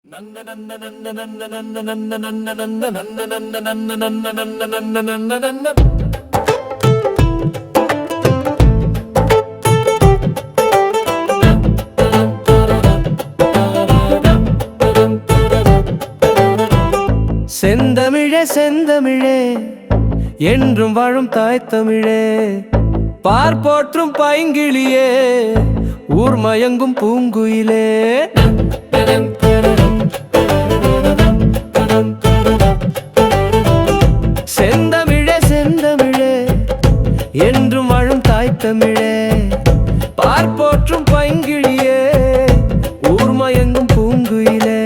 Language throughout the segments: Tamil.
செந்தமிழே செந்தமிழே என்றும் வாழும் தாய் தமிழே, பார்ப்போற்றும் பைங்கிளியே, ஊர் மயங்கும் பூங்குயிலே. செந்தமிழே செந்தமிழே என்றும் வாழும் தாய் தமிழே, பார்ப்போற்றும் பைங்கிளியே, ஊர் மயங்கும் பூங்குயிலே.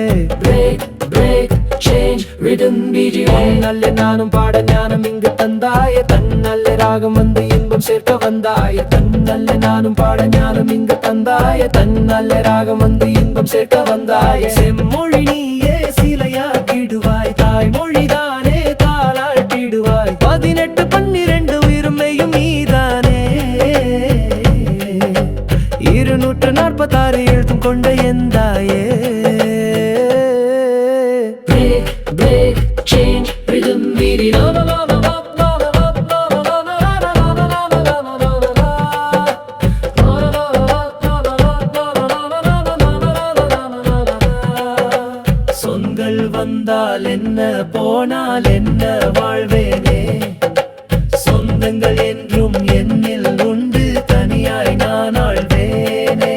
நல்ல நானும் பாட ஞானம் இங்கு தந்தாய, தன்னல்ல ராகம் வந்து இன்பம் சேர்க்க வந்தாய. தன்னல்ல நானும் பாட ஞானம் இங்கு தந்தாய, தன்னல்ல ராகம் வந்து இன்பம் சேர்க்க வந்தாய. செம்மொழி நீயே சிலையாக்கிடுவாய், தாய்மொழிதானே தாளாட்டிடுவாய். 18 12 உயிர்மையும் நீதானே, 246 எழுத்தும் கொண்ட எந்தாயே. Change rhythm beat la la la la la la la la. சொந்தங்கள் வந்தால் என்ன போனால் என்ன வாழ்வேனே, சொந்தங்கள் என்றும் என்னில் உண்டு, தனியாய் நான் ஆழ்வேனே.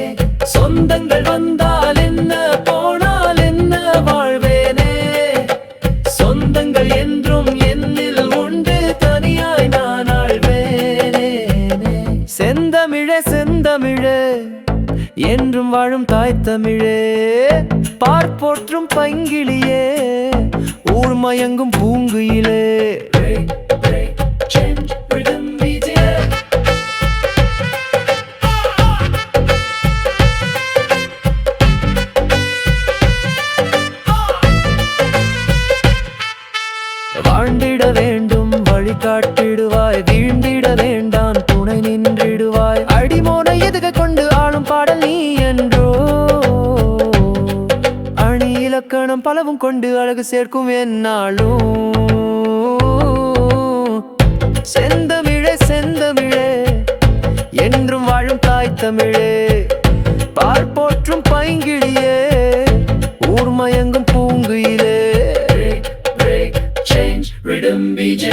சொந்தங்கள் வந்தால் என்ன போனால் என்ன வாழ்வேனே, சொந்தங்கள் என்றும் என்னில் உண்டு, தனியாய் நான் ஆழ்வேனே. செந்தமிழே செந்தமிழே என்றும் வாழும் தாய் தமிழே, பார்ப்போற்றும் பைங்கிளியே, ஊர் மயங்கும் பூங்குயிலே. வாழ்ந்திட வேண்டும் வழிகாட்டிடுவாய், வீழ்ந்திட வேண்டாம் துணை நின்றிடுவாய். அடிமோனை எதுக கொண்டு ஆளும் பாடல் நீ என்றோ, அணி இலக்கணம் பலவும் கொண்டு அழகு சேர்க்கும் என்னாலும். செந்தமிழே செந்தமிழே என்றும் வாழும் தாய் தமிழே, பார்ப்போற்றும் பைங்கிளியே, ஊர் மயங்கும் பூங்குயிலே. Change rhythm BJ.